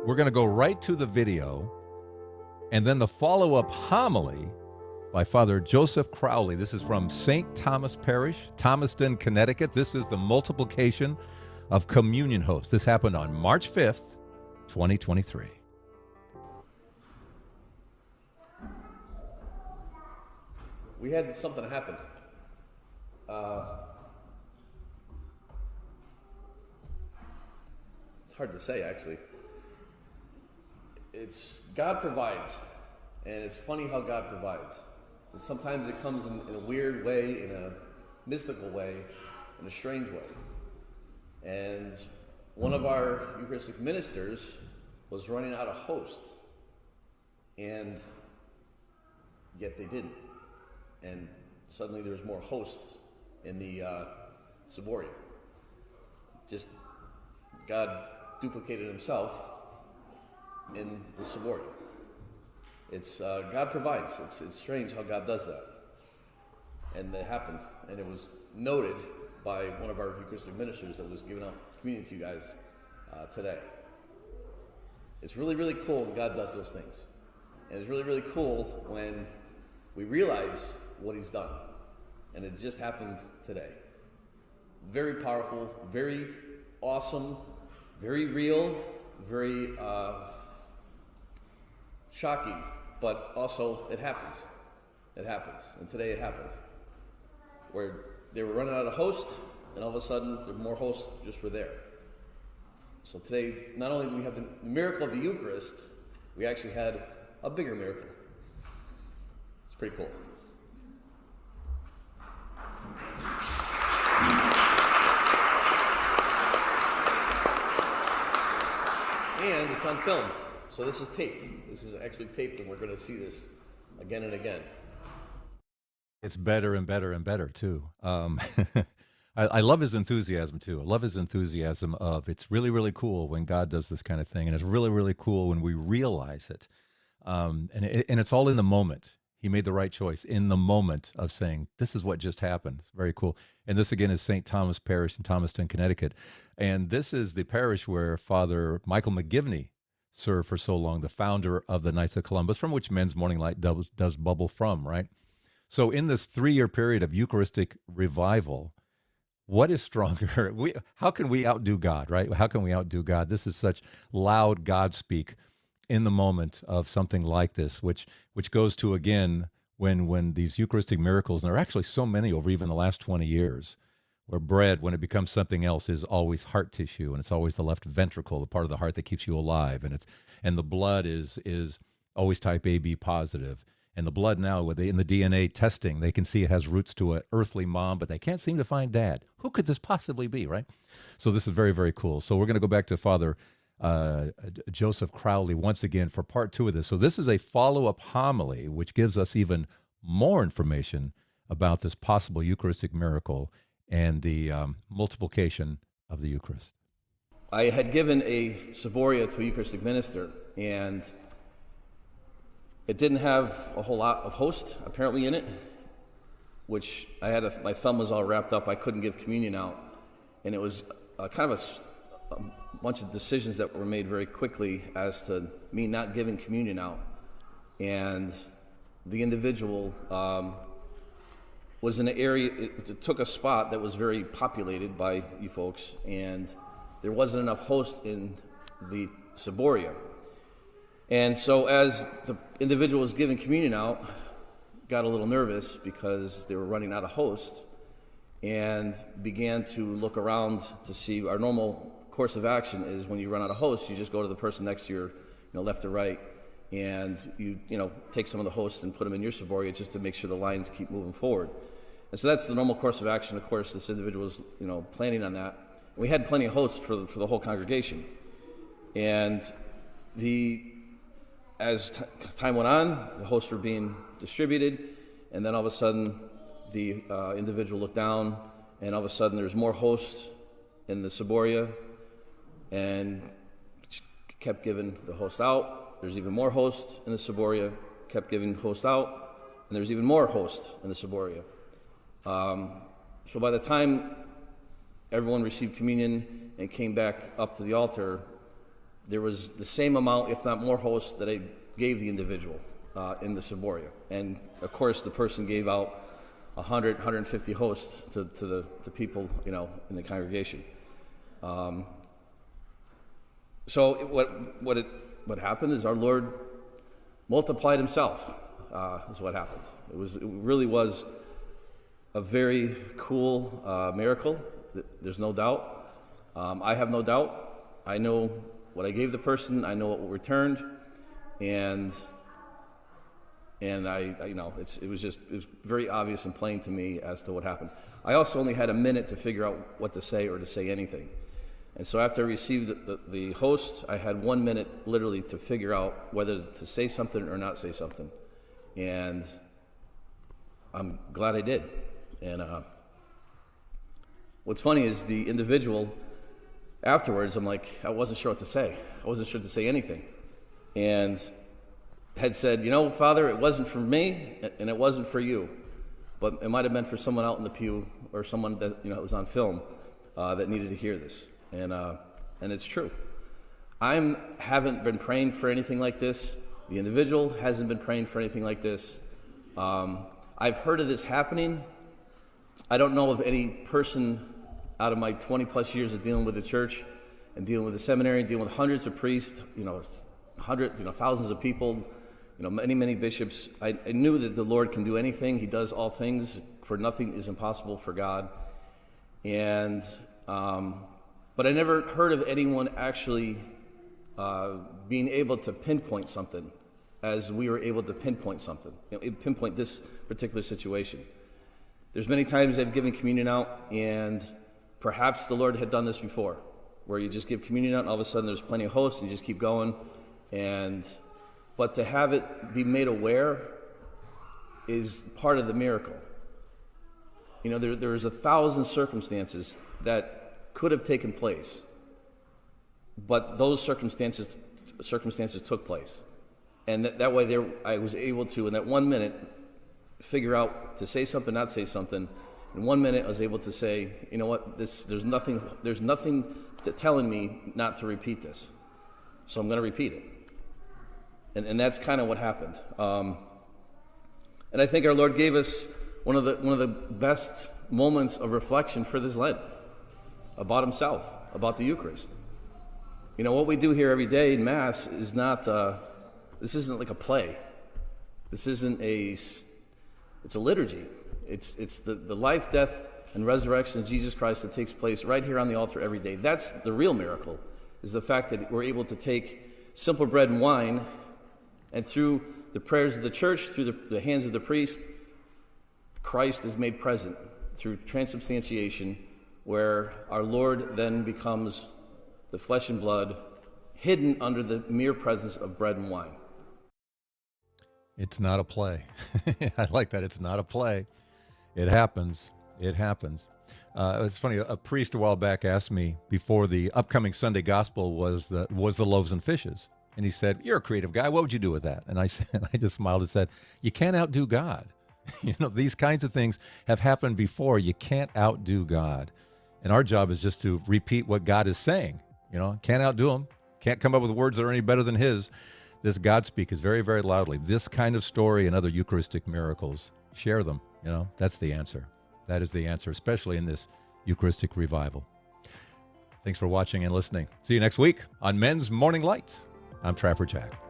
We're going to go right to the video and then the follow-up homily by Father Joseph Crowley. This is from St. Thomas Parish, Thomaston, Connecticut. This is the multiplication of communion hosts. This happened on March 5th, 2023. We had something happen. It's hard to say, actually. It's God provides, and it's funny how God provides. And sometimes it comes in a weird way, in a mystical way, in a strange way. And one of our Eucharistic ministers was running out of hosts, and yet they didn't. And suddenly there's more hosts in the Ciboria. Just God duplicated himself in the Ciboria. It's God provides. It's strange how God does that. And it happened, and it was noted by one of our Eucharistic ministers that was giving out communion to you guys today. It's really, really cool when God does those things. And it's really, really cool when we realize what he's done. And it just happened today. Very powerful, very awesome, very real, very shocking, but also it happens. It happens. And today it happened. Where they were running out of hosts, and all of a sudden, there were more hosts just were there. So today, not only do we have the miracle of the Eucharist, we actually had a bigger miracle. It's pretty cool. And it's on film. So this is taped. This is actually taped, and we're going to see this again and again. It's better and better and better, too. I love his enthusiasm, too. I love his enthusiasm of it's really, really cool when God does this kind of thing, and it's really, really cool when we realize it. And it's all in the moment. He made the right choice in the moment of saying, this is what just happened. It's very cool. And this, again, is St. Thomas Parish in Thomaston, Connecticut. And this is the parish where Father Michael McGivney served for so long, the founder of the Knights of Columbus, from which Men's Morning Light does bubble from, right? So in this 3-year period of Eucharistic revival, what is stronger? How can we outdo God, right? How can we outdo God? This is such loud God speak in the moment of something like this, which goes to, again, when these Eucharistic miracles, and there are actually so many over even the last 20 years, where bread, when it becomes something else, is always heart tissue, and it's always the left ventricle, the part of the heart that keeps you alive, and the blood is always type AB positive. And the blood now, in the DNA testing, they can see it has roots to an earthly mom, but they can't seem to find dad. Who could this possibly be, right? So this is very, very cool. So we're going to go back to Father Joseph Crowley once again for part 2 of this. So this is a follow-up homily, which gives us even more information about this possible Eucharistic miracle and the multiplication of the Eucharist. I had given a Ciboria to a Eucharistic minister, and it didn't have a whole lot of host apparently in it, which I had my thumb was all wrapped up. I couldn't give communion out, and it was kind of a bunch of decisions that were made very quickly as to me not giving communion out. And the individual was in an area, it took a spot that was very populated by you folks, and there wasn't enough host in the Ciboria. And so as the individual was giving communion out, got a little nervous because they were running out of hosts, and began to look around to see. Our normal course of action is when you run out of hosts, you just go to the person next to your left or right, and you take some of the hosts and put them in your Ciboria just to make sure the lines keep moving forward. And so that's the normal course of action. Of course, this individual was planning on that. We had plenty of hosts for the whole congregation. And as time went on, the hosts were being distributed, and then all of a sudden the individual looked down, and all of a sudden there's more hosts in the Ciboria, and kept giving the host out. There's even more hosts in the Ciboria, kept giving host out, and there's even more hosts in the Ciboria. So by the time everyone received communion and came back up to the altar, there was the same amount, if not more, hosts that I gave the individual in the Ciboria. And of course, the person gave out 100, 150 hosts to the people, in the congregation. So what happened is our Lord multiplied himself, is what happened. It really was a very cool miracle. There's no doubt. I have no doubt. I know what I gave the person. I know what returned, and it was very obvious and plain to me as to what happened. I also only had a minute to figure out what to say or to say anything. And so after I received the host, I had 1 minute literally to figure out whether to say something or not say something. And I'm glad I did. And what's funny is the individual, afterwards, I'm like, I wasn't sure what to say. I wasn't sure to say anything. And had said, Father, it wasn't for me and it wasn't for you. But it might have been for someone out in the pew or someone that was on film that needed to hear this. And it's true. I haven't been praying for anything like this. The individual hasn't been praying for anything like this. I've heard of this happening. I don't know of any person out of my 20 plus years of dealing with the church and dealing with the seminary, dealing with hundreds of priests, thousands of people, many, many bishops. I knew that the Lord can do anything. He does all things. For nothing is impossible for God. But I never heard of anyone actually being able to pinpoint something as we were able to pinpoint something, pinpoint this particular situation. There's many times I've given communion out, and perhaps the Lord had done this before, where you just give communion out and all of a sudden there's plenty of hosts and you just keep going. But to have it be made aware is part of the miracle. There's 1,000 circumstances that could have taken place, but those circumstances took place, and that way I was able to, in that 1 minute, figure out to say something, not say something. In 1 minute, I was able to say, you know what, there's nothing telling me not to repeat this, so I'm going to repeat it, and that's kind of what happened. And I think our Lord gave us one of the best moments of reflection for this Lent, about himself, about the Eucharist. What we do here every day in Mass is not, this isn't like a play. This isn't it's a liturgy. It's the life, death, and resurrection of Jesus Christ that takes place right here on the altar every day. That's the real miracle, is the fact that we're able to take simple bread and wine, and through the prayers of the church, through the hands of the priest, Christ is made present through transubstantiation, where our Lord then becomes the flesh and blood hidden under the mere presence of bread and wine. It's not a play. I like that. It's not a play. It happens. It happens. It's funny. A priest a while back asked me before the upcoming Sunday Gospel was the loaves and fishes, and he said, "You're a creative guy. What would you do with that?" And I just smiled and said, "You can't outdo God. These kinds of things have happened before. You can't outdo God." And our job is just to repeat what God is saying. Can't outdo him. Can't come up with words that are any better than his. This God speak is very, very loudly. This kind of story and other Eucharistic miracles, share them. That's the answer. That is the answer, especially in this Eucharistic revival. Thanks for watching and listening. See you next week on Men's Morning Light. I'm Trapper Jack.